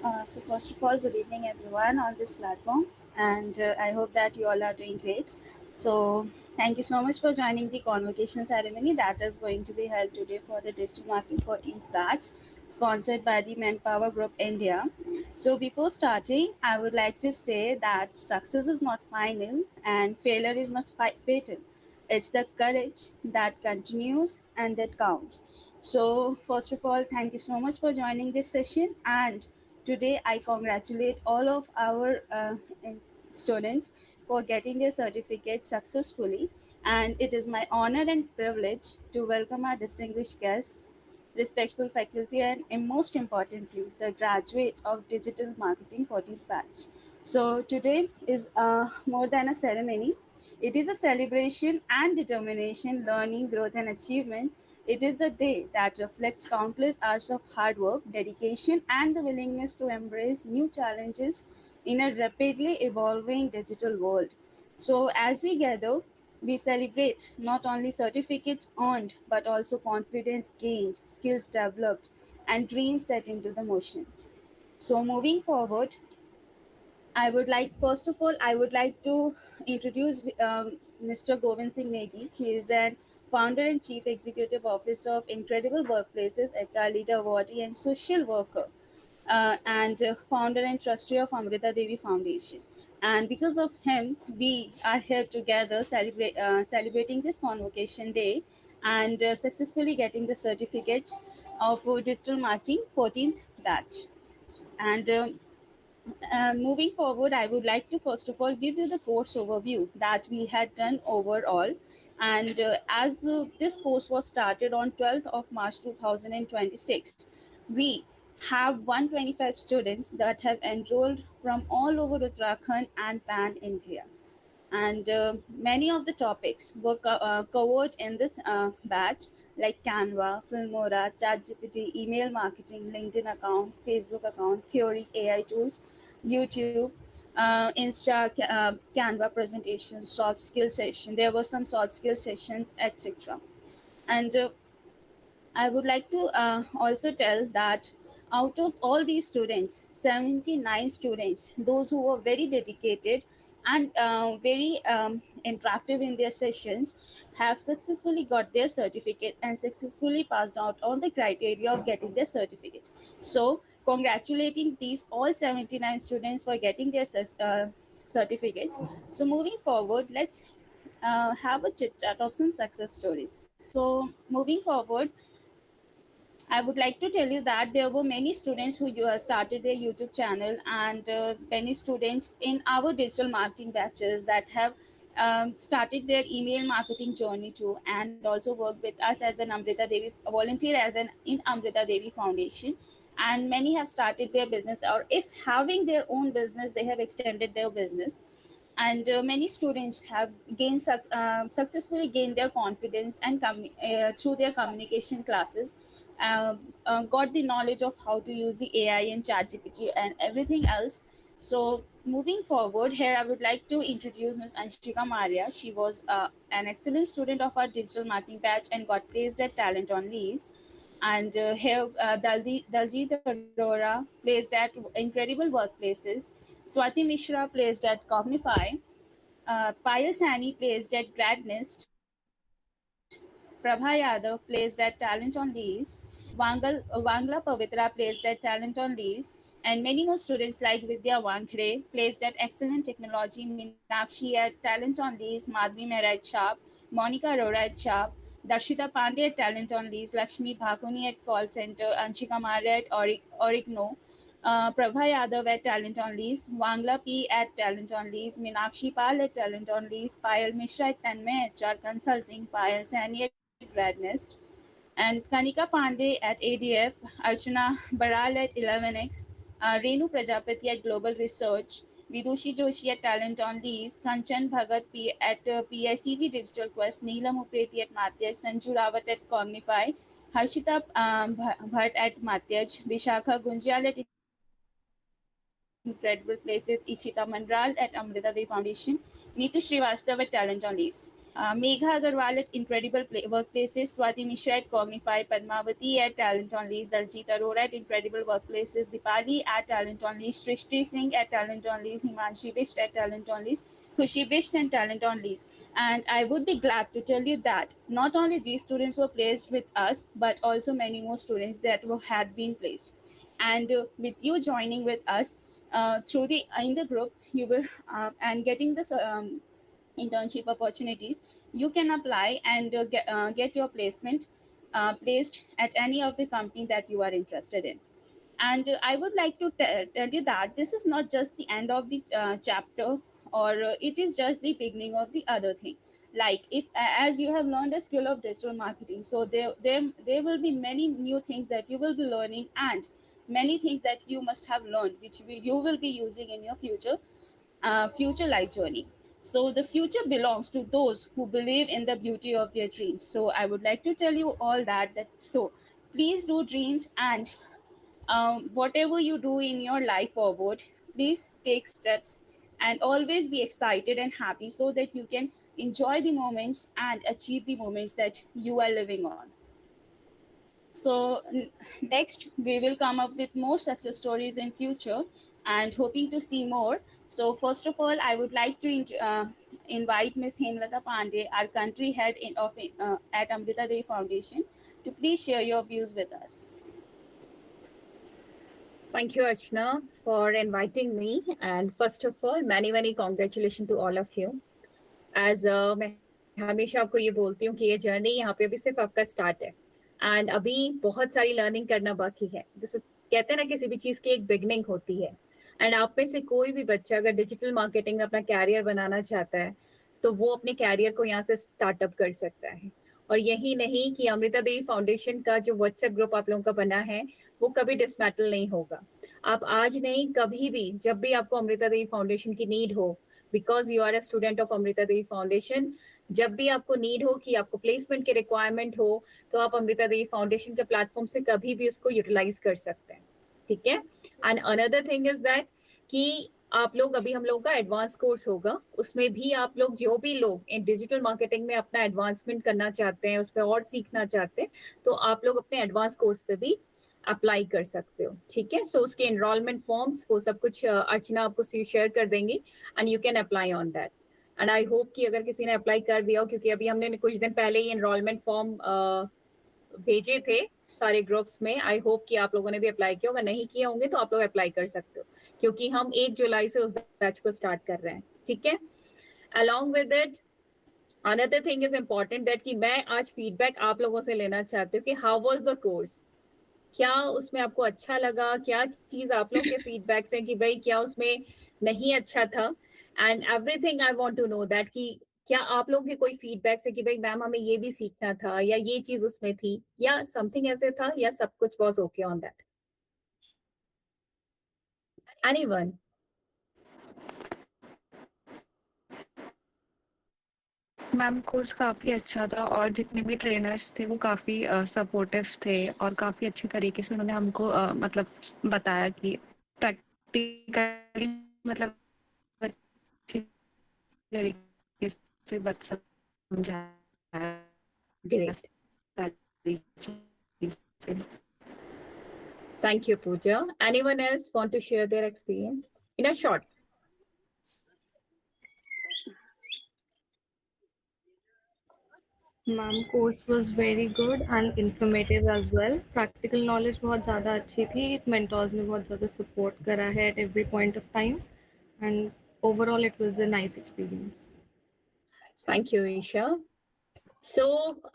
So first of all, good evening everyone on this platform, and I hope that you all are doing great. So thank you so much for joining the convocation ceremony that is going to be held today for the Digital Marketing 14th batch, sponsored by the Manpower Group India. So before starting, I would like to say that success is not final and failure is not fatal. It's the courage that continues and that counts. So, first of all, thank you so much for joining this session. And today, I congratulate all of our students for getting their certificate successfully. And it is my honor and privilege to welcome our distinguished guests, respectful faculty, and most importantly, the graduates of Digital Marketing 14th batch. So, today is more than a ceremony. It is a celebration and determination, learning, growth, and achievement. It is the day that reflects countless hours of hard work, dedication, and the willingness to embrace new challenges in a rapidly evolving digital world. So, as we gather, we celebrate not only certificates earned, but also confidence gained, skills developed, and dreams set into the motion. So, moving forward, I would like to introduce Mr. Govind Singh Negi. He is an founder and chief executive officer of Incredible Workplaces, HR leader, awardee, and social worker, and founder and trustee of Amrita Devi Foundation. And because of him, we are here together celebrating this convocation day and successfully getting the certificates of digital marketing 14th batch. And moving forward, I would like to first of all give you the course overview that we had done overall. And as this course was started on 12th of March 2026, we have 125 students that have enrolled from all over Uttarakhand and Pan India. And many of the topics were covered in this batch, like Canva, Filmora, ChatGPT, email marketing, LinkedIn account, Facebook account, theory, AI tools, YouTube, Canva presentations, soft skill session. There were some soft skill sessions, etc. And I would like to also tell that out of all these students, 79 students, those who were very dedicated and very interactive in their sessions, have successfully got their certificates and successfully passed out on the criteria of getting their certificates. So, congratulating these all 79 students for getting their certificates. So, moving forward, let's have a chit chat of some success stories. So, moving forward, I would like to tell you that there were many students who started their YouTube channel, and many students in our digital marketing batches that have started their email marketing journey too, and also worked with us as an Amrita Devi volunteer as an in Amrita Devi Foundation. And many have started their business, or if having their own business, they have extended their business. And many students have successfully gained their confidence and through their communication classes, got the knowledge of how to use the AI and ChatGPT and everything else. So moving forward, here I would like to introduce Ms. Anshika Maria. She was an excellent student of our digital marketing batch and got placed at Talent on Lease. And here, Daljit Arora placed at Incredible Workplaces, Swati Mishra placed at Cognify, Payal Sani placed at Gradnest, Prabha Yadav placed at Talent on Lease, Wangla Pavitra placed at Talent on Lease, and many more students like Vidya Wankre placed at Excellent Technology, Meenakshi at Talent on Lease, Madhvi Mehra at Sharp, Monica Arora at Sharp, Darshita Pandey at Talent on Lease, Lakshmi Bhakuni at Call Center, Anshika Maria at Origno, Prabha Yadav at Talent on Lease, Wangla P at Talent on Lease, Meenakshi Pal at Talent on Lease, Payal Mishra at Tanmay HR Consulting, Payal Sani at Gradnest, and Kanika Pandey at ADF, Archana Baral at 11x, Renu Prajapati at Global Research, Vidushi Joshi at Talent on Lease, Kanchan Bhagat P at PICG Digital Quest, Neelam Upreti at Matyaj, Sanju Rawat at Cognify, Harshita Bhatt at Matyaj, Vishakha Gunjal at Incredible Places, Ishita Mandral at Amrita Devi Foundation, Neetu Srivastava at Talent on Lease. Megha Agarwal at Incredible Workplaces, Swati Mishra at Cognify, Padmavati at Talent on Lease, Daljit Arora at Incredible Workplaces, Dipali at Talent on Lease, Shrishti Singh at Talent on Lease, Himanshi Bisht at Talent on Lease, Khushi Bisht and Talent on Lease. And I would be glad to tell you that not only these students were placed with us, but also many more students that had been placed. And with you joining with us through the in the group, you will and getting this internship opportunities, you can apply and get your placement placed at any of the company that you are interested in. And I would like to tell you that this is not just the end of the chapter, or it is just the beginning of the other thing. Like if as you have learned a skill of digital marketing, so there will be many new things that you will be learning, and many things that you must have learned which you will be using in your future life journey. So the future belongs to those who believe in the beauty of their dreams. So I would like to tell you all that so please do dreams, and whatever you do in your life forward, please take steps and always be excited and happy so that you can enjoy the moments and achieve the moments that you are living on. So next we will come up with more success stories in future and hoping to see more. So first of all, I would like to invite Ms. Hemlata Pandey, our country head at Amrita Devi Foundation, to please share your views with us. Thank you, Archana, for inviting me. And first of all, many congratulations to all of you. As मैं हमेशा आपको ये बोलती हूँ कि ये journey यहाँ पे अभी सिर्फ आपका स्टार्ट है, एंड अभी बहुत सारी लर्निंग करना बाकी है. दिस इज कहते हैं ना, किसी भी चीज की एक बिगनिंग होती है. एंड आप में से कोई भी बच्चा अगर डिजिटल मार्केटिंग में अपना कैरियर बनाना चाहता है तो वो अपने कैरियर को यहाँ से स्टार्टअप कर सकता है. और यही नहीं कि अमृता देवी फाउंडेशन का जो व्हाट्सएप ग्रुप आप लोगों का बना है वो कभी डिसमेटल नहीं होगा. आप आज नहीं, कभी भी, जब भी आपको अमृता देवी फाउंडेशन की नीड हो, because you are a student of Amrita Devi foundation, जब भी आपको नीड हो कि आपको प्लेसमेंट की रिक्वायरमेंट हो, तो आप अमृता देवी फाउंडेशन के प्लेटफॉर्म से कभी भी उसको यूटिलाइज कर सकते हैं. ठीक है. And another thing is that कि आप लोग, अभी हम लोगों का एडवांस कोर्स होगा, उसमें भी आप लोग, जो भी लोग इन डिजिटल मार्केटिंग में अपना एडवांसमेंट करना चाहते हैं, उस पर और सीखना चाहते हैं, तो आप लोग अपने एडवांस कोर्स पे भी अप्लाई कर सकते हो. ठीक है. सो उसके एनरोलमेंट फॉर्म्स वो सब कुछ अर्चना आपको शेयर कर देंगी, and you can apply on that. And I hope कि अगर किसी ने अप्लाई कर दिया हो, क्योंकि अभी हमने कुछ दिन पहले ही एनरोलमेंट फॉर्म भेजे थे सारे ग्रुप्स में. आई होप कि आप लोगों ने भी अप्लाई किया. अगर नहीं किए होंगे तो आप लोग अप्लाई कर सकते हो, क्योंकि हम 1 जुलाई से उस बैच को स्टार्ट कर रहे हैं. ठीक है. Along with it, another thing is important that कि मैं आज फीडबैक आप लोगों से लेना चाहती हूँ कि हाउ वाज द कोर्स. क्या उसमें आपको अच्छा लगा, क्या चीज आप लोगों के फीडबैक्स हैं कि भाई क्या उसमें नहीं अच्छा था. And everything I want to know that कि क्या आप लोगों के कोई फीडबैक्स है कि भाई मैम हमें ये भी सीखना था, या ये चीज उसमें थी, या समथिंग ऐसे था, या सब कुछ was okay on that. Anyone? Ma'am course काफ़ी अच्छा था और जितने भी ट्रेनर्स थे वो काफ़ी सपोर्टिव थे और काफ़ी अच्छी तरीके से उन्होंने हमको मतलब बताया कि प्रैक्टिकली मतलब अच्छी तरीके से समझाया ग्रेट. सारी चीजें. Thank you, Pooja. Anyone else want to share their experience in a short? Ma'am course was very good and informative as well. Practical knowledge बहुत ज़्यादा अच्छी थी. मेंटर्स ने बहुत ज़्यादा सपोर्ट करा है at every point of time, and overall it was a nice experience. Thank you, Isha. So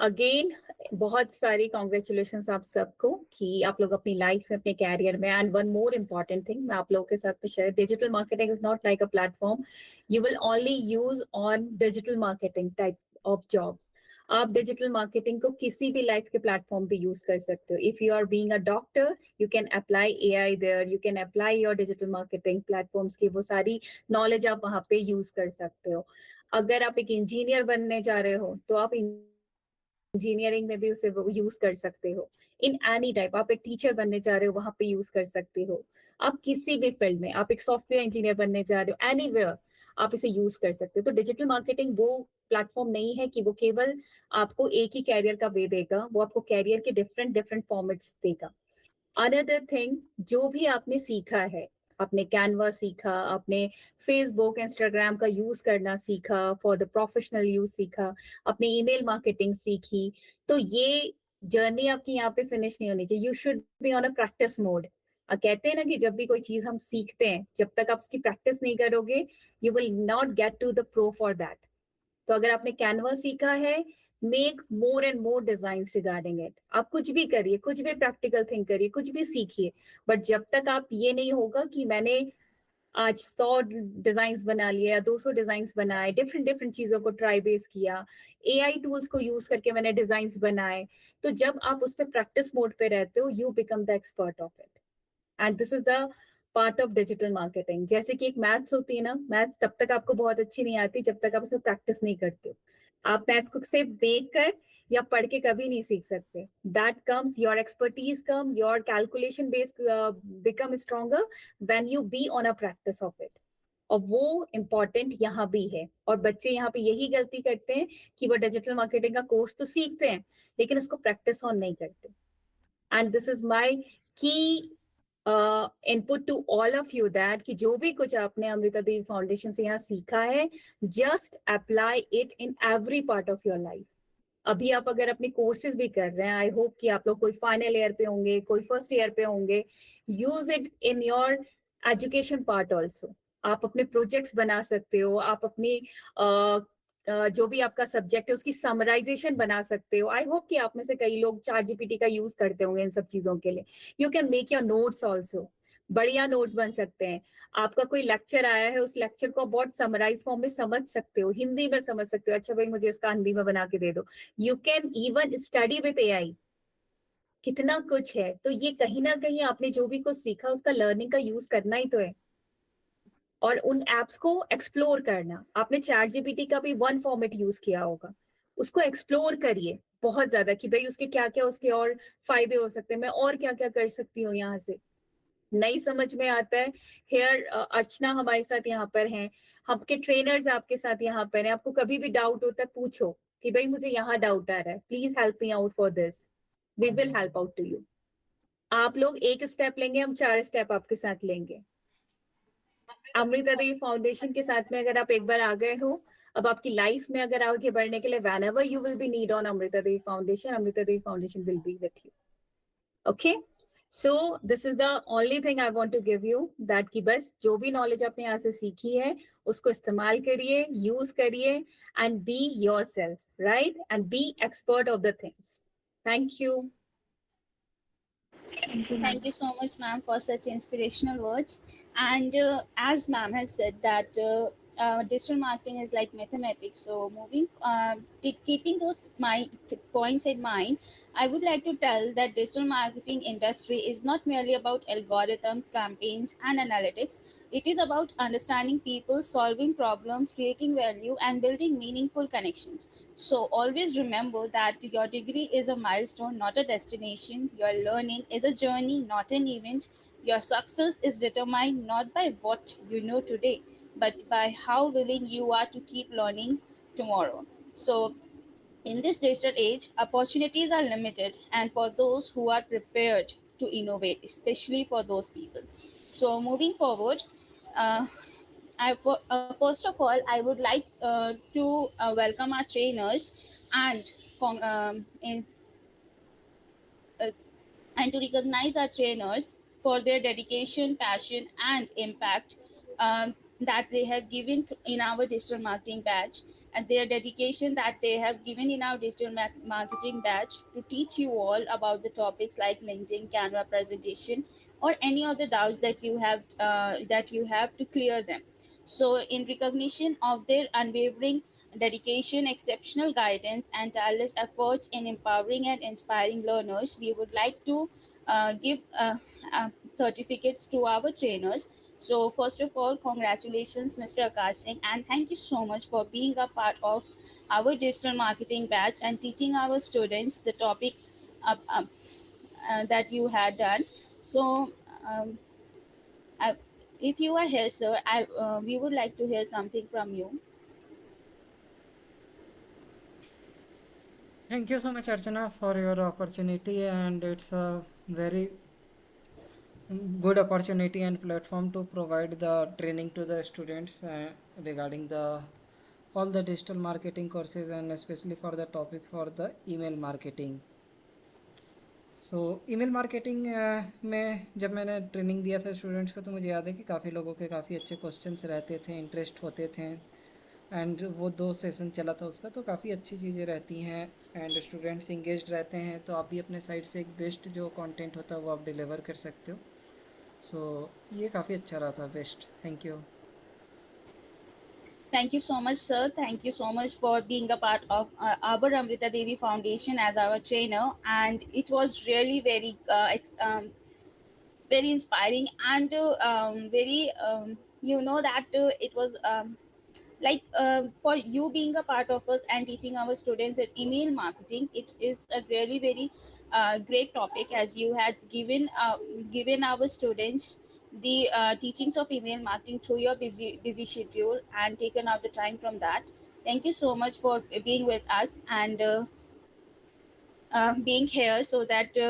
again, बहुत सारी कॉन्ग्रेचुलेशन आप सबको कि आप लोग अपनी लाइफ में, अपने कैरियर में. And one more important thing मैं आप लोगों के साथ share, digital marketing is not like a platform you will only use on digital marketing type of jobs. आप डिजिटल मार्केटिंग को किसी भी लाइफ के प्लेटफॉर्म पे यूज कर सकते हो. If you are being a doctor, you can apply AI there, you can apply your digital marketing platforms की वो सारी नॉलेज आप वहाँ पे यूज कर सकते हो. अगर आप एक इंजीनियर बनने जा रहे हो तो आप इंजीनियरिंग में भी उसे यूज कर सकते हो. इन एनी टाइप, आप एक टीचर बनने जा रहे हो वहां पे यूज कर सकते हो. आप किसी भी फील्ड में, आप एक सॉफ्टवेयर इंजीनियर बनने जा रहे हो, एनीवेयर आप इसे यूज कर सकते हो। तो डिजिटल मार्केटिंग वो प्लेटफॉर्म नहीं है कि वो केवल आपको एक ही कैरियर का वे देगा, वो आपको कैरियर के डिफरेंट डिफरेंट फॉर्मेट्स देगा। अनदर थिंग, जो भी आपने सीखा है, आपने कैनवा सीखा, आपने फेसबुक इंस्टाग्राम का यूज करना सीखा, फॉर द प्रोफेशनल यूज सीखा, आपने ईमेल मार्केटिंग सीखी, तो ये जर्नी आपकी यहाँ पे फिनिश नहीं होनी चाहिए। You should be on a practice mode. कहते हैं ना कि जब भी कोई चीज हम सीखते हैं, जब तक आप उसकी प्रैक्टिस नहीं करोगे, you will not get to the pro for that. तो अगर आपने कैनवा सीखा है, make more and more design regarding it. आप कुछ भी करिए, कुछ भी प्रैक्टिकल थिंक करिए, कुछ भी सीखिए, बट जब तक आप ये नहीं होगा कि मैंने आज 100 डिजाइन बना लिए या 200 डिजाइन बनाए, डिफरेंट डिफरेंट चीजों को ट्राई बेस किया, एआई टूल्स को यूज करके मैंने डिजाइन बनाए, तो जब आप उस पर प्रैक्टिस मोड पे रहते हो, you become the expert of it. And this is the part of digital marketing. जैसे कि एक मैथ्स होती है ना, मैथ्स तब तक आपको बहुत अच्छी नहीं आती जब तक आप उसमें प्रैक्टिस नहीं करते हो। आप मैथ्स को सिर्फ देख कर या पढ़ के कभी नहीं सीख सकते। That comes your expertise come, your calculation base become stronger when you be on a practice of it. और वो इम्पॉर्टेंट यहाँ भी है। और बच्चे यहाँ पे यही गलती करते हैं कि वो डिजिटल मार्केटिंग का कोर्स तो सीखते हैं, लेकिन उसको प्रैक्टिस ऑन नहीं करते। And this is my key input to all of you, that कि जो भी कुछ आपने अमृता देवी फाउंडेशन से यहाँ सीखा है, just apply it in every part of your life. अभी आप अगर अपने कोर्सेज भी कर रहे हैं, आई होप कि आप लोग कोई फाइनल ईयर पे होंगे, कोई फर्स्ट ईयर पे होंगे, use it in your education part also. आप अपने प्रोजेक्ट्स बना सकते हो, आप अपनी जो भी आपका सब्जेक्ट है उसकी समराइजेशन बना सकते हो। आई होप कि आप में से कई लोग चार जीपीटी का यूज करते होंगे इन सब चीजों के लिए। You can make your notes also, बढ़िया नोट्स बन सकते हैं। आपका कोई लेक्चर आया है, उस लेक्चर को बहुत समराइज फॉर्म में समझ सकते हो, हिंदी में समझ सकते हो, अच्छा भाई मुझे इसका हिंदी में बना के दे दो। You can even study with AI, कितना कुछ है। तो ये कहीं ना कहीं आपने जो भी कुछ सीखा उसका लर्निंग का यूज करना ही तो है, और उन एप्स को एक्सप्लोर करना। आपने चैट जीपीटी का भी वन फॉर्मेट यूज किया होगा, उसको एक्सप्लोर करिए बहुत ज्यादा कि भाई उसके क्या क्या उसके और फायदे हो सकते हैं, मैं और क्या क्या कर सकती हूँ यहाँ से। नहीं समझ में आता है, हेयर अर्चना हमारे साथ यहाँ पर हैं, आपके ट्रेनर्स आपके साथ यहाँ पर हैं। आपको कभी भी डाउट होता है, पूछो कि भाई मुझे यहाँ डाउट आ रहा है, please help me out for this, we will help out to you. आप लोग एक स्टेप लेंगे, हम 4 स्टेप आपके साथ लेंगे। अमृता देवी फाउंडेशन के साथ में अगर आप एक बार आ गए हो, अब आपकी लाइफ में अगर आगे बढ़ने के लिए whenever you will be need on Amrita Devi foundation will be with you. Okay? So this is the only thing I want to give you, that कि बस जो भी नॉलेज आपने यहाँ से सीखी है उसको इस्तेमाल करिए, यूज करिए, and be yourself, right? And be expert of the things. Thank you. Thank you so much, ma'am, for such inspirational words. And as ma'am has said that digital marketing is like mathematics. So keeping those points in mind, I would like to tell that digital marketing industry is not merely about algorithms, campaigns, and analytics. It is about understanding people, solving problems, creating value, and building meaningful connections. So always remember that your degree is a milestone, not a destination. Your learning is a journey, not an event. Your success is determined not by what you know today, but by how willing you are to keep learning tomorrow. So in this digital age, opportunities are limited, and for those who are prepared to innovate, especially for those people. So moving forward, first of all, I would like to welcome our trainers and con- in, uh, and to recognize our trainers for their dedication, passion, and impact that they have given in our digital marketing batch, and their dedication that they have given in our digital marketing batch to teach you all about the topics like LinkedIn, Canva presentation, or any of the doubts that you have to clear them. So, in recognition of their unwavering dedication, exceptional guidance, and tireless efforts in empowering and inspiring learners, we would like to give certificates to our trainers. So, first of all, congratulations, Mr. Akash Singh, and thank you so much for being a part of our digital marketing batch and teaching our students the topic uh, uh, that you had done. So, um, I, If you are here, sir, we would like to hear something from you. Thank you so much, Archana, for your opportunity, and it's a very good opportunity and platform to provide the training to the students regarding the all the digital marketing courses, and especially for the topic for the email marketing. So email marketing में जब मैंने training दिया था students को, तो मुझे याद है कि काफ़ी लोगों के काफ़ी अच्छे क्वेश्चंस रहते थे, इंटरेस्ट होते थे, एंड वो 2 सेशन चला था उसका, तो काफ़ी अच्छी चीज़ें रहती हैं एंड स्टूडेंट्स इंगेज्ड रहते हैं, तो आप भी अपने साइड से एक बेस्ट जो कंटेंट होता है वो आप डिलीवर कर सकते हो. सो ये काफ़ी अच्छा रहा था, best. Thank you. Thank you so much, sir. Thank you so much for being a part of our Amrita Devi Foundation as our trainer, and it was really very inspiring and very you know that it was like for you being a part of us and teaching our students at email marketing. It is a really very great topic, as you had given our students the teachings of email marketing through your busy schedule and taken out the time from that. Thank you so much for being with us and being here, so that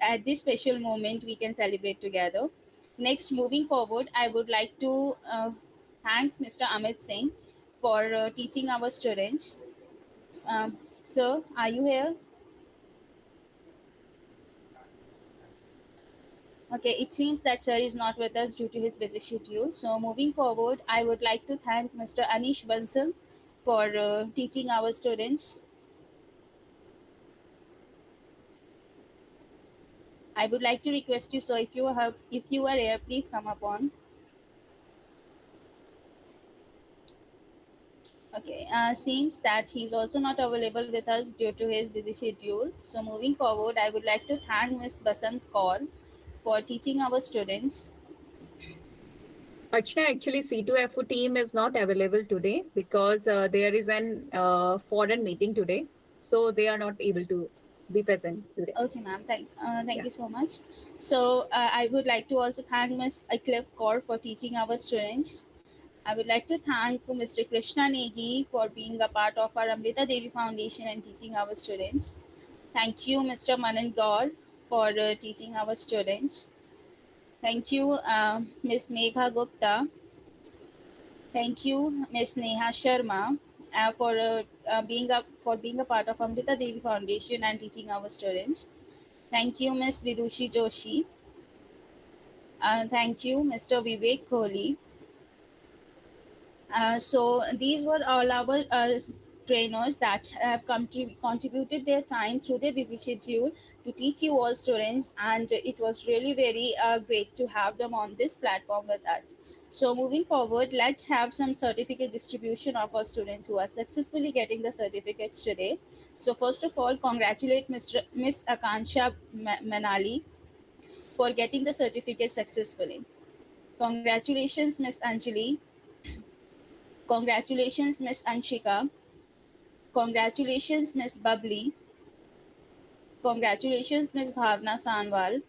at this special moment we can celebrate together. Next, moving forward, I would like to thanks Mr. Amit Singh for teaching our students. Sir, are you here? Okay, it seems that sir is not with us due to his busy schedule. So moving forward, I would like to thank Mr. Anish Bansal for teaching our students. I would like to request you, so if you are here, please come up on. Okay, seems that he's also not available with us due to his busy schedule. So moving forward, I would like to thank Ms. Basant Kaur for teaching our students. Archana, actually C2FO team is not available today because there is an foreign meeting today, so they are not able to be present today. Okay, ma'am. Thank Yeah. you so much. So I would like to also thank Ms. Eclipse Kaur for teaching our students. I would like to thank Mr. Krishna Negi for being a part of our Amrita Devi Foundation and teaching our students. Thank you, Mr. Manan Gaur, for teaching our students. Thank you, Ms. Megha Gupta. Thank you, Ms. Neha Sharma, for being a part of Amrita Devi Foundation and teaching our students. Thank you, Ms. Vidushi Joshi. Thank you, Mr. Vivek Kohli. So these were all our trainers that have contributed their time through their busy schedule to teach you all students, and it was really very great to have them on this platform with us. So moving forward, let's have some certificate distribution of our students who are successfully getting the certificates today. So first of all, congratulate Miss Akansha Manali for getting the certificate successfully. Congratulations, Miss Anjali. Congratulations, Miss Anshika. Congratulations, Miss Bubbly. Congratulations, Miss Bhavna Sanwal.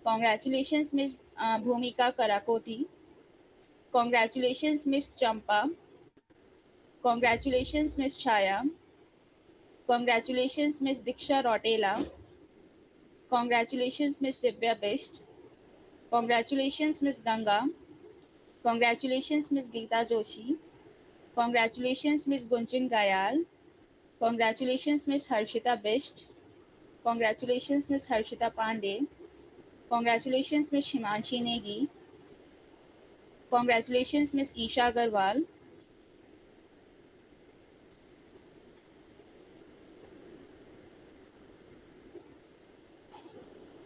Congratulations, Miss Bhumika Karakoti. Congratulations, Miss Champa. Congratulations, Miss Chaya. Congratulations, Miss Diksha Rotela. Congratulations, Miss Divya Bisht. Congratulations, Miss Ganga. Congratulations, Miss Geeta Joshi. Congratulations, Miss Gunjan Gayal. Congratulations, Miss Harshita Bisht. Congratulations, Miss Harshita Pandey. Congratulations, Miss Shimanshi Negi. Congratulations, Miss Isha Agarwal.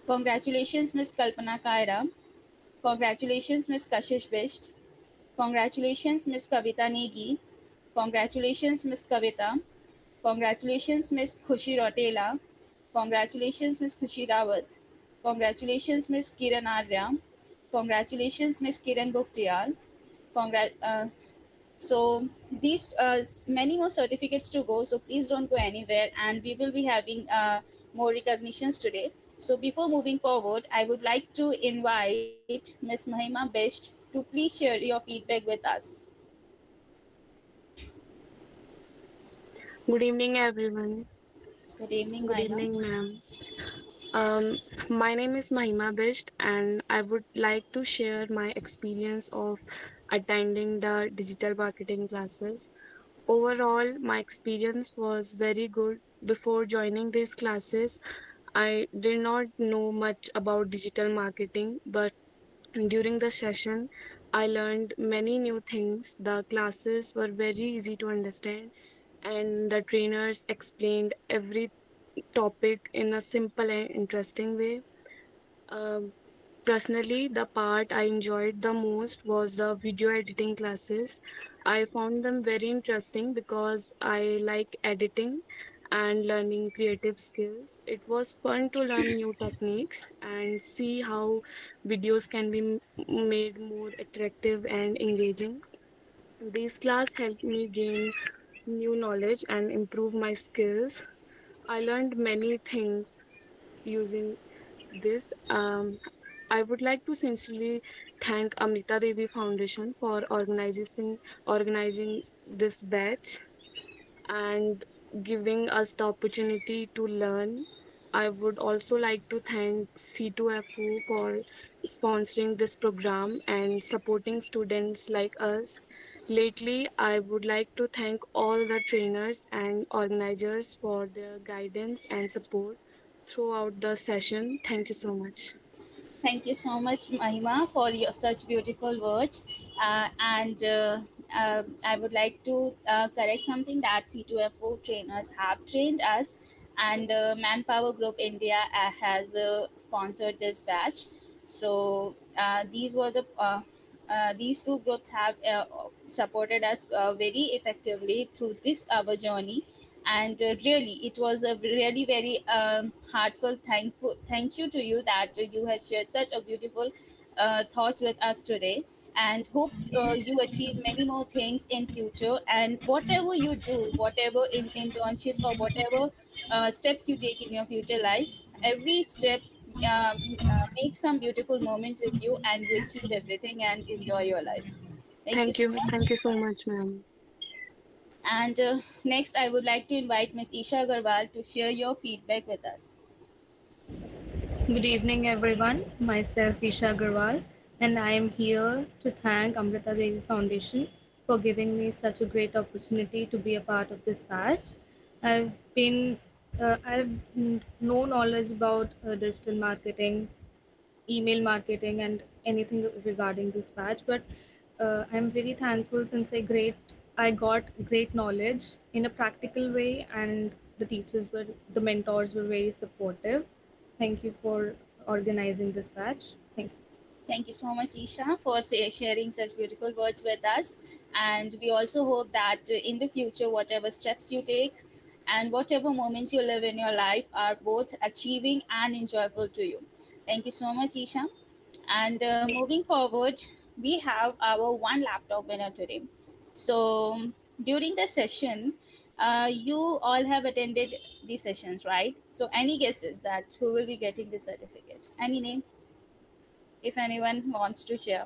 Congratulations, Miss Kalpana Kaira. Congratulations, Miss Kashish Bisht. Congratulations, Miss Kavita Negi. Congratulations, Miss Kavita. Congratulations, Miss Khushi Rotela. Congratulations, Miss Khushi Rawat. Congratulations, Miss Kiran Arya. Congratulations, Miss Kiran Bukhtiyar. So these many more certificates to go. So please don't go anywhere, and we will be having more recognitions today. So before moving forward, I would like to invite Miss Mahima Best to to please share your feedback with us. Good evening, everyone. Good evening, Good Mahima. evening, ma'am. My name is Mahima Bisht, and I would like to share my experience of attending the digital marketing classes. Overall, my experience was very good. Before joining these classes, I did not know much about digital marketing, but during the session, I learned many new things. The classes were very easy to understand, and the trainers explained every topic in a simple and interesting way. Um, Personally, the part I enjoyed the most was the video editing classes. I found them very interesting because I like editing and learning creative skills. It was fun to learn new techniques and see how videos can be made more attractive and engaging. These class helped me gain new knowledge and improve my skills. I learned many things using this. I would like to sincerely thank Amrita Devi Foundation for organizing this batch and giving us the opportunity to learn. I would also like to thank C2FO for sponsoring this program and supporting students like us. Lately, I would like to thank all the trainers and organizers for their guidance and support throughout the session. Thank you so much. Thank you so much, Mahima, for your such beautiful words. And I would like to correct something that C2FO trainers have trained us, and Manpower Group India has sponsored this batch. So these two groups have supported us very effectively through this our journey, and really it was a really very heartfelt thank you to you that you have shared such a beautiful thoughts with us today, and hope you achieve many more things in future, and whatever you do, whatever in internships or whatever steps you take in your future life, every step make some beautiful moments with you, and you achieve everything and enjoy your life. Thank you Thank so you. much. Thank you so much, ma'am. And next, I would like to invite Ms. Isha Agarwal to share your feedback with us. Good evening, everyone. Myself, Isha Agarwal, and I am here to thank Amrita Devi Foundation for giving me such a great opportunity to be a part of this batch. I've been, I've no knowledge about digital marketing, email marketing, and anything regarding this batch, but I'm very thankful since I got great knowledge in a practical way, and the mentors were very supportive. Thank you for organizing this batch. Thank you. Thank you so much, Isha, for sharing such beautiful words with us. And we also hope that in the future, whatever steps you take and whatever moments you live in your life are both achieving and enjoyable to you. Thank you so much, Isha. And moving forward, we have our one laptop winner today. So during the session, you all have attended the sessions, right? So any guesses that who will be getting the certificate? Any name, if anyone wants to share?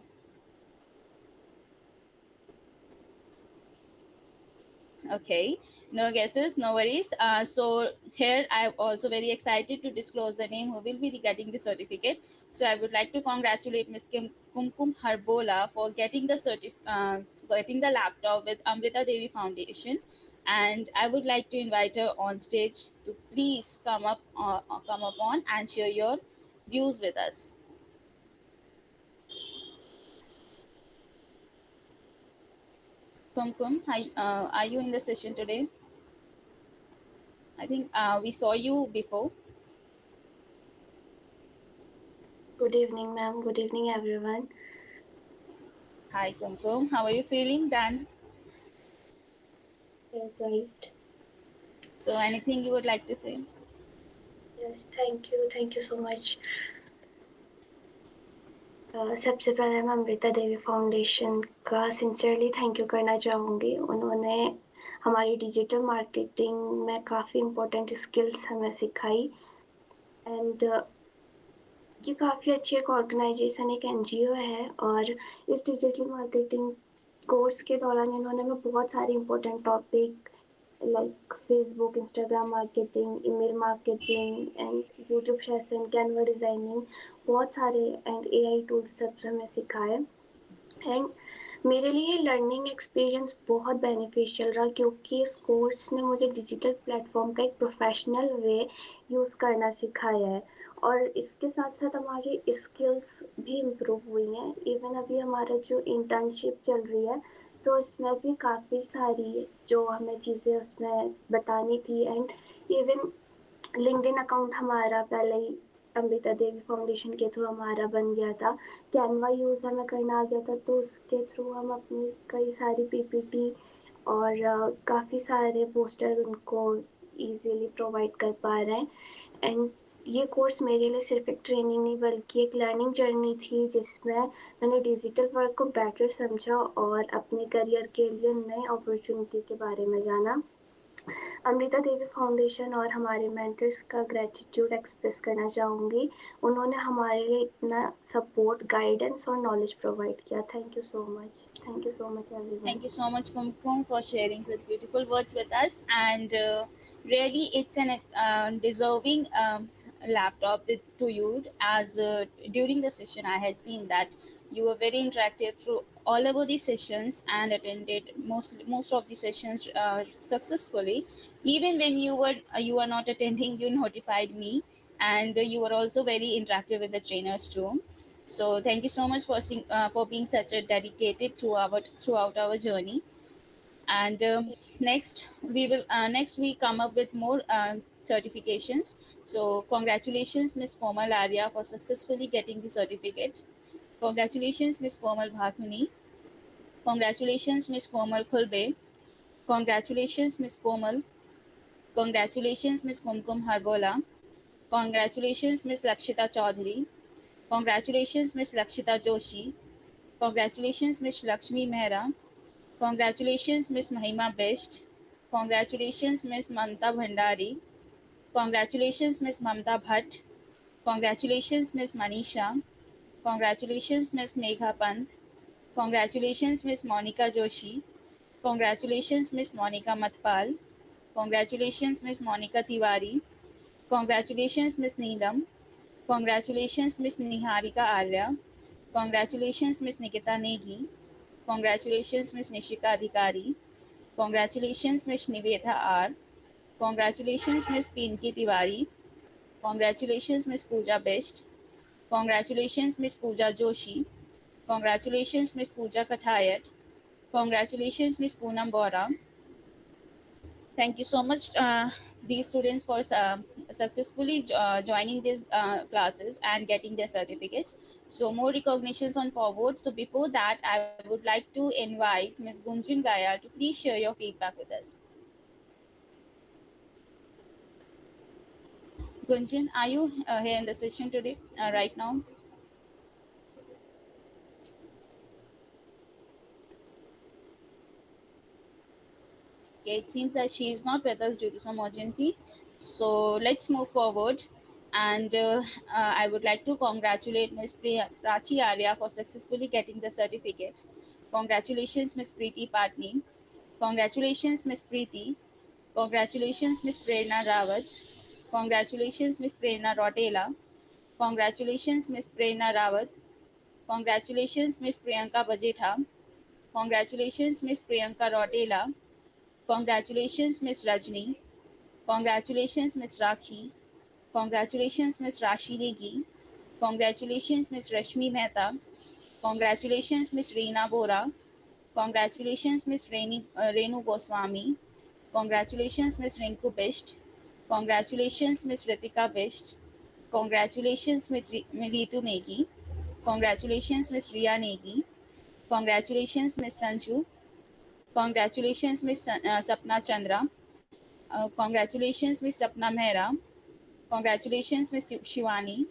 Okay, no guesses, no worries. So here I'm also very excited to disclose the name who will be getting the certificate. So I would like to congratulate Ms. Kumkum Harbola for getting the getting the laptop with Amrita Devi Foundation, and I would like to invite her on stage to please come up on and share your views with us. Kumkum, hi, are you in the session today? I think we saw you before. Good evening, ma'am. Good evening, everyone. Hi, Kumkum. How are you feeling then? Surprised. So, anything you would like to say? Yes, thank you. Thank you so much. सबसे पहले मैं Amrita Devi foundation का sincerely thank you करना चाहूँगी. उन्होंने हमारी digital marketing में काफ़ी इम्पोर्टेंट स्किल्स हमें सिखाई, एंड ये काफ़ी अच्छी एक ऑर्गेनाइजेशन, एक एनजीओ है और इस डिजिटल मार्केटिंग कोर्स के दौरान इन्होंने हमें बहुत सारे important topic like Facebook, Instagram marketing, email marketing and YouTube session, Canva designing, बहुत सारे एंड एआई टूल्स सब हमें सिखाए। एंड मेरे लिए लर्निंग एक्सपीरियंस बहुत बेनिफिशियल रहा क्योंकि इस कोर्स ने मुझे डिजिटल प्लेटफॉर्म का एक प्रोफेशनल वे यूज़ करना सिखाया है और इसके साथ साथ हमारी स्किल्स भी इम्प्रूव हुई हैं। इवन अभी हमारा जो इंटर्नशिप चल रही है तो इसमें भी काफ़ी सारी जो हमें चीज़ें उसमें बतानी थी एंड इवन लिंक्डइन अकाउंट हमारा पहले ही अमृता देवी फाउंडेशन के थ्रू हमारा बन गया था। कैनवा यूज़ हमें करना आ गया था तो उसके थ्रू हम अपनी कई सारी पीपीटी और काफ़ी सारे पोस्टर उनको इजीली प्रोवाइड कर पा रहे हैं। एंड ये कोर्स मेरे लिए सिर्फ एक ट्रेनिंग नहीं बल्कि एक लर्निंग जर्नी थी जिसमें मैंने डिजिटल वर्क को बेटर समझा और अपने करियर के लिए नए अपॉर्चुनिटी के बारे में जाना। अमृता देवी फाउंडेशन और हमारे मेंटर्स का ग्रेटिट्यूड एक्सप्रेस करना चाहूँगी। उन्होंने हमारे लिए इतना सपोर्ट, गाइडेंस और नॉलेज प्रोवाइड किया। Thank you so much. Thank you so much everyone. Thank you so much, Kumkum, for sharing such beautiful words with us. And really, it's an deserving laptop to you, as during the session, I had seen that you were very interactive through all over the sessions and attended most of the sessions successfully. Even when you were not attending, you notified me, and you were also very interactive with the trainers too. So thank you so much for being such a dedicated throughout our journey. And next we come up with more certifications. So congratulations, Miss Komal Arya, for successfully getting the certificate. Congratulations, Miss Komal Bhathuni. Congratulations, Miss Komal Khulbe. Congratulations, Miss Komal. Congratulations, Miss Kumkum Harbola. Congratulations, Miss Lakshita Chaudhary. Congratulations, Miss Lakshita Joshi. Congratulations, Miss Lakshmi Mehra. Congratulations, Miss Mahima Best. Congratulations, Miss Mamta Bhandari. Congratulations, Miss Mamta Bhatt. Congratulations, Miss Manisha. Congratulations, Miss Megha Pant. Congratulations, Miss Monica Joshi. Congratulations, Miss Monica Matpal. Congratulations, Miss Monica Tiwari. Congratulations, Miss Neelam. Congratulations, Miss Niharika Arya. Congratulations, Miss Nikita Negi. Congratulations, Miss Nishika Adhikari. Congratulations, Miss Nivedha R. Congratulations, Miss Pinky Tiwari. Congratulations, Miss Pooja Best. Congratulations, Miss Pooja Joshi. Congratulations, Miss Pooja Kathayat. Congratulations, Miss Poonam Bora. Thank you so much, these students, for successfully joining these classes and getting their certificates. So more recognitions on forward. So before that, I would like to invite Ms. Gunjan Gaya to please share your feedback with us. Gunjan, are you here in the session today, right now? Okay, it seems that she is not with us due to some urgency. So let's move forward. And I would like to congratulate Ms. Prachi Arya for successfully getting the certificate. Congratulations, Ms. Preeti Patni. Congratulations, Ms. Preeti. Congratulations, Ms. Prerna Rawat. Congratulations, Ms. Prerna Rotela. Congratulations, Ms. Prerna Rawat. Congratulations, Ms. Priyanka Bajetha. Congratulations, Ms. Priyanka Rotela. Congratulations, Ms. Rajni. Congratulations, Ms. Rakhi. Congratulations, Ms. Rashi Negi. Congratulations, Ms. Rashmi Mehta. Congratulations, Ms. Reena Bora. Congratulations, Ms. Renu Goswami. Congratulations, Ms. Rinku Best. Congratulations, Ms. Ritika Best. Congratulations, Ms. Ritu Negi. Congratulations, Ms. Riya Negi. Congratulations, Ms. Sanju. Congratulations, Ms. Sapna Chandra. Congratulations, Ms. Sapna Mehra. Congratulations, Ms. Shivani.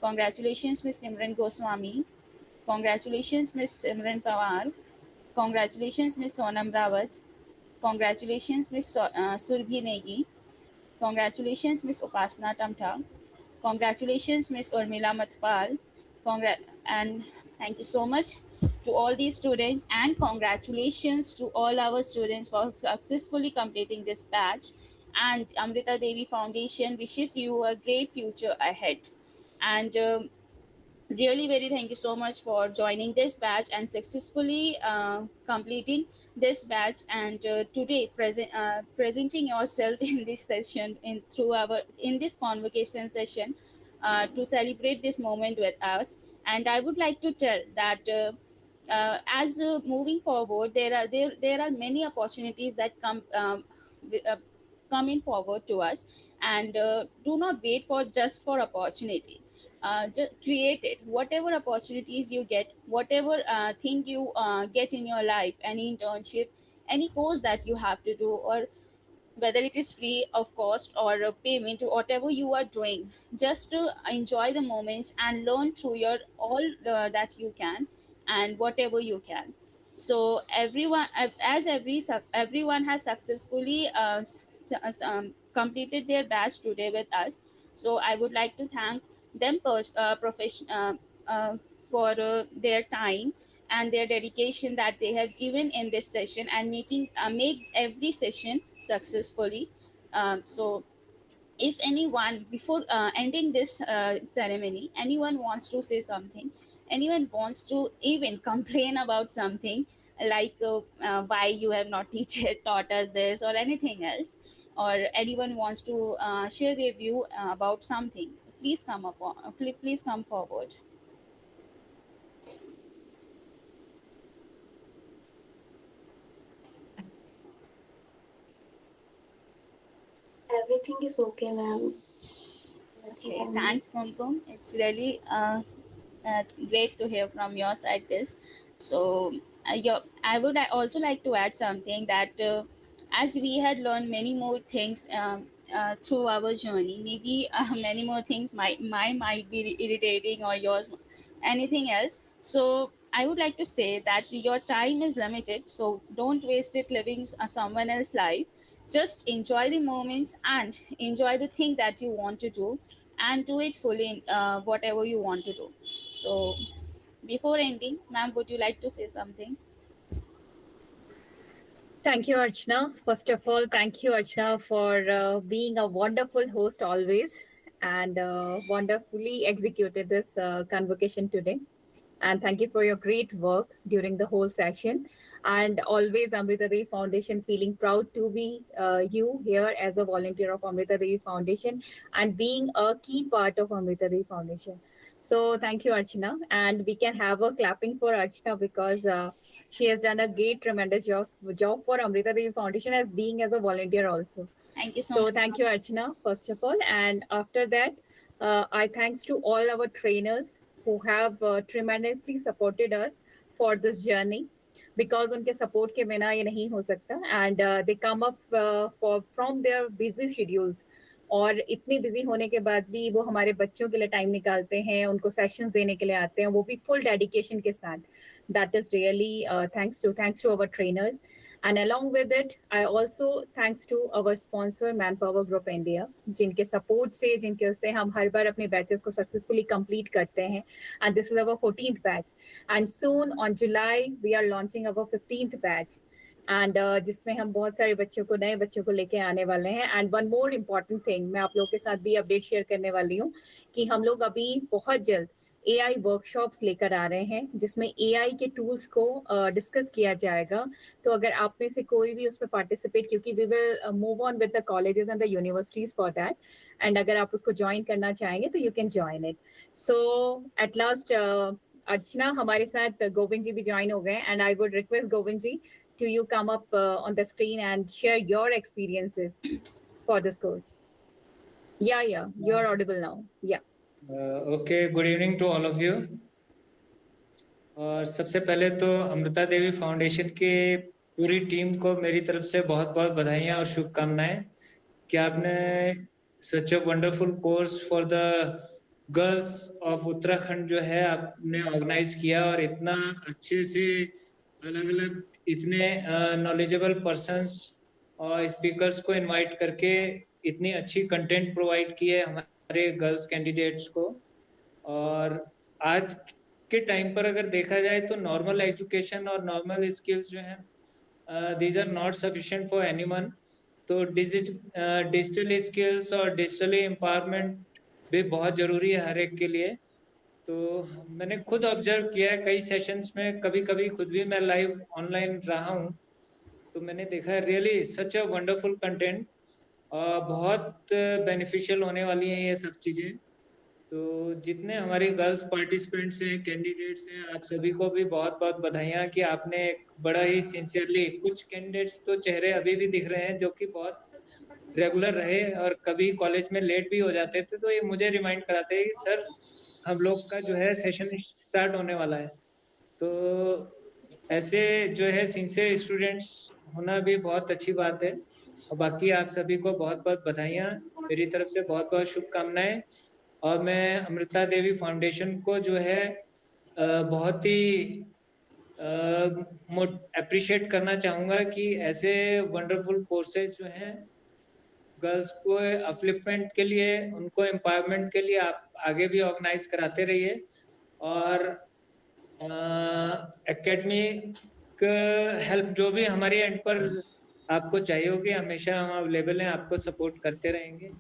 Congratulations, Ms. Simran Goswami. Congratulations, Ms. Simran Pawar. Congratulations, Ms. Sonam Rawat. Congratulations, Ms. Surbhi Negi. Congratulations, Ms. Upasna Tamta. Congratulations, Miss Urmila Matpal. And thank you so much to all these students, and congratulations to all our students for successfully completing this batch. And Amrita Devi Foundation wishes you a great future ahead. And really very thank you so much for joining this batch and successfully completing this batch, and today presenting yourself in this session, in this convocation session, to celebrate this moment with us. And I would like to tell that as moving forward, there are many opportunities that coming forward to us. And do not wait for just for opportunity. Just create it. Whatever opportunities you get, whatever thing you get in your life, any internship, any course that you have to do, or whether it is free of cost or a payment, whatever you are doing, just to enjoy the moments and learn through your all that you can, and whatever you can. So everyone, as everyone has successfully completed their batch today with us, so I would like to thank them for their time and their dedication that they have given in this session, and make every session successfully. So if anyone, before ending this ceremony, anyone wants to say something, anyone wants to even complain about something, like why you have not taught us this or anything else, or anyone wants to share their view about something, please please come forward. Everything is okay, ma'am. Nothing Okay, wrong. thanks, Kumkum. It's really great to hear from your side this. So, I would also like to add something that as we had learned many more things through our journey, maybe many more things might be irritating, or yours, anything else. So, I would like to say that your time is limited, so don't waste it living someone else's life. Just enjoy the moments and enjoy the thing that you want to do, and do it fully, whatever you want to do. So before ending, ma'am, would you like to say something? Thank you, Archana. First of all, thank you, Archana, for being a wonderful host always, and wonderfully executed this convocation today. And thank you for your great work during the whole session. And always, Amrita Devi Foundation feeling proud to be you here as a volunteer of Amrita Devi Foundation and being a key part of Amrita Devi Foundation. So thank you, Archana. And we can have a clapping for Archana because she has done a great, tremendous job for Amrita Devi Foundation as being as a volunteer also. Thank you so So much. thank you, Archana, first of all. And after that, I thanks to all our trainers who have tremendously supported us for this journey, because उनके support के बिना ये नहीं हो सकता, and they come up from their busy schedules, और इतनी busy होने के बाद भी वो हमारे बच्चों के लिए टाइम निकालते हैं, उनको सेशंस देने के लिए आते हैं, वो भी फुल डेडिकेशन के साथ. That is really thanks to our trainers. And along with it, I also thanks to our sponsor Manpower Group India, जिनके support से, जिनके उससे हम हर बार अपने batches को successfully complete करते हैं. And this is our 14th batch. And soon on July, we are launching our 15th batch. And जिसमें हम बहुत सारे बच्चों को, नए बच्चों को लेके आने वाले हैं. And one more important thing, मैं आप लोगों के साथ भी अपडेट शेयर करने वाली हूँ कि हम लोग अभी बहुत जल्द AI वर्कशॉप्स लेकर आ रहे हैं, जिसमें AI के टूल्स को डिस्कस किया जाएगा. तो अगर आप में से कोई भी उसमें पार्टिसिपेट, क्योंकि we will move on with the colleges and the universities for that, and अगर आप उसको ज्वाइन करना चाहेंगे तो you can join it. So at last Archana, हमारे साथ गोविंद जी भी ज्वाइन हो गए, and I would request Govind ji to you come up on the screen and share your experiences for this course. Yeah, you're audible now. Yeah. Okay, good evening to all of you. और सबसे पहले तो Amrita Devi foundation के पूरी team को मेरी तरफ से बहुत बहुत बधाइयाँ और शुभकामनाएं कि आपने such a wonderful course for the girls of Uttarakhand जो है आपने ऑर्गेनाइज किया, और इतना अच्छे से अलग अलग इतने नॉलेजेबल पर्सन्स और स्पीकर्स को इनवाइट करके इतनी अच्छी कंटेंट प्रोवाइड की है हमारे हमारे गर्ल्स कैंडिडेट्स को। और आज के टाइम पर अगर देखा जाए तो नॉर्मल एजुकेशन और नॉर्मल स्किल्स जो हैं these are not sufficient for anyone. तो डिजिटल स्किल्स और डिजिटल एम्पावरमेंट भी बहुत ज़रूरी है हर एक के लिए। तो मैंने खुद ऑब्जर्व किया है कई सेशंस में, कभी कभी खुद भी मैं लाइव ऑनलाइन रहा हूँ, तो मैंने देखा है really such a wonderful content. बहुत बेनिफिशियल होने वाली हैं ये सब चीज़ें। तो जितने हमारी गर्ल्स पार्टिसिपेंट्स हैं, कैंडिडेट्स हैं, आप सभी को भी बहुत बहुत बधाइयाँ कि आपने एक बड़ा ही सिंसियरली, कुछ कैंडिडेट्स तो चेहरे अभी भी दिख रहे हैं जो कि बहुत रेगुलर रहे और कभी कॉलेज में लेट भी हो जाते थे, तो ये मुझे रिमाइंड कराते हैं कि सर हम लोग का जो है सेशन स्टार्ट होने वाला है। तो ऐसे जो है सिंसियर स्टूडेंट्स होना भी बहुत अच्छी बात है। और बाकी आप सभी को बहुत बहुत बधाइयाँ, मेरी तरफ से बहुत बहुत शुभकामनाएं। और मैं अमृता देवी फाउंडेशन को जो है बहुत ही अप्रिशिएट करना चाहूँगा कि ऐसे वंडरफुल कोर्सेज जो हैं गर्ल्स को अपलिफ्टमेंट के लिए, उनको एम्पावरमेंट के लिए आप आगे भी ऑर्गेनाइज कराते रहिए। और एकेडमिक हेल्प जो भी हमारी एंड पर आपको चाहिए होगी, हमेशा हम अवेलेबल हैं, आपको सपोर्ट करते रहेंगे।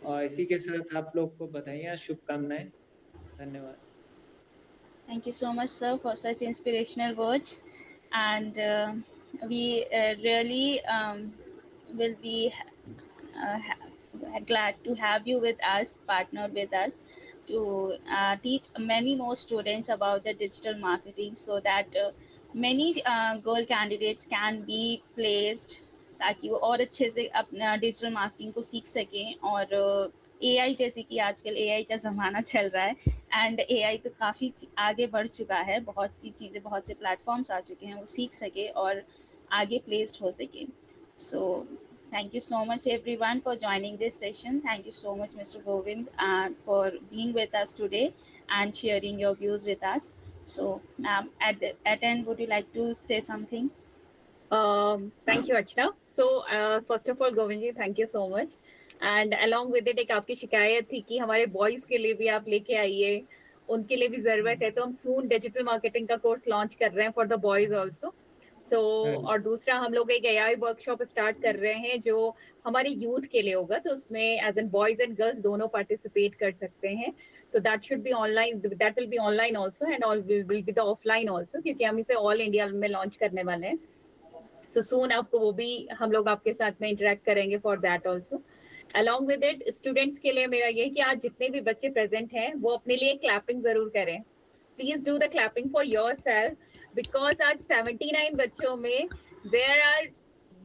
और इसी के साथ आप लोग को बधाइयाँ, शुभकामनाएं। धन्यवाद। Thank you so much, sir, for such inspirational words. And we really will be glad to have you with us, partner with us, to teach many more students about the digital marketing, so that many girl candidates can be placed, ताकि वो और अच्छे से अपना digital marketing को सीख सकें। और एआई, जैसे कि आजकल एआई का ज़माना चल रहा है, एंड एआई तो काफ़ी आगे बढ़ चुका है, बहुत सी चीज़ें, बहुत से प्लेटफॉर्म्स आ चुके हैं, वो सीख सके और आगे प्लेस्ड हो सके। सो thank you so much everyone for joining this session. Thank you so much, Mr. Govind, for being with us today and sharing your views with us. So ma'am, at end, would you like to say something? Thank you, Archana. So, first of all, Govind ji, thank you so much. And along with it, एक आपकी शिकायत थी कि हमारे boys के लिए भी आप लेके आइए, उनके लिए भी जरूरत है। तो हम सून डिजिटल मार्केटिंग का कोर्स लॉन्च कर रहे हैं फॉर द बॉयज ऑल्सो। सो और दूसरा, हम लोग एक एआई वर्कशॉप स्टार्ट कर रहे हैं जो हमारे यूथ के लिए होगा, तो उसमें as an boys and girls दोनों पार्टिसिपेट कर सकते हैं। तो that should be online, that will be online also and all will be the offline also, क्योंकि हम इसे ऑल इंडिया में लॉन्च करने वाले हैं। सो सून आपको वो भी, हम लोग आपके साथ में इंटरेक्ट करेंगे for that also. Along with it, students के लिए मेरा ये कि आज जितने भी बच्चे प्रेजेंट हैं वो अपने लिए क्लैपिंग जरूर करें। Please do the clapping for your self, because आज 79 बच्चों में देयर आर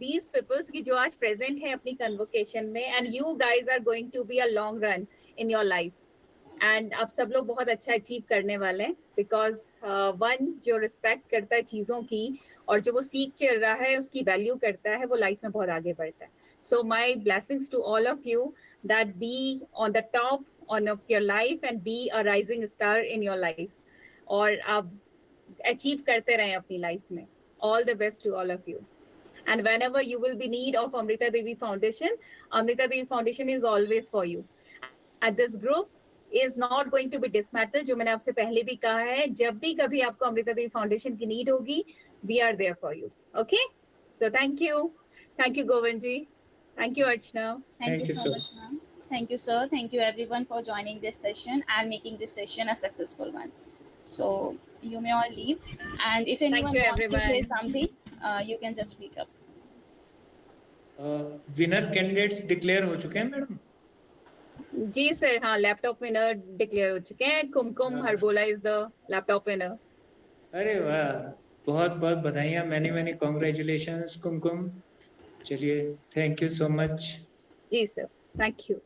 these peoples की जो आज प्रेजेंट हैं अपनी कन्वोकेशन में, and you guys are going to be a long run in your life. And आप सब लोग बहुत अच्छा अचीव करने वाले हैं, बिकॉज वन जो रिस्पेक्ट करता है चीज़ों की और जो वो सीख चल रहा है उसकी वैल्यू करता है, वो लाइफ में बहुत आगे बढ़ता है। So my blessings to all of you that be on the top on of your life and be a rising star in your life, और आप अचीव करते रहें अपनी लाइफ में। All the best to all of you. And whenever you will be need of Amrita Devi Foundation is always for you. And this group is not going to be dismantled, जो मैंने आपसे पहले भी कहा है, जब भी कभी आपको अमृता देवी फाउंडेशन की नीड होगी, we are there for you. Okay? So thank you Govind ji, thank you Archana. Thank you so much, ma'am. Thank you, sir. Thank you everyone for joining this session and making this session a successful one. So you may all leave, and if anyone wants to say something, you can just speak up. Winner candidates declare हो चुके हैं madam? जी sir, हाँ, laptop winner declare हो चुके हैं। Kumkum Harbola is the laptop winner. अरे वाह, बहुत बहुत बधाइयाँ, मैनी मैनी कॉन्ग्रेचुलेशंस कुमकुम। चलिए, थैंक यू सो मच। जी सर, थैंक यू।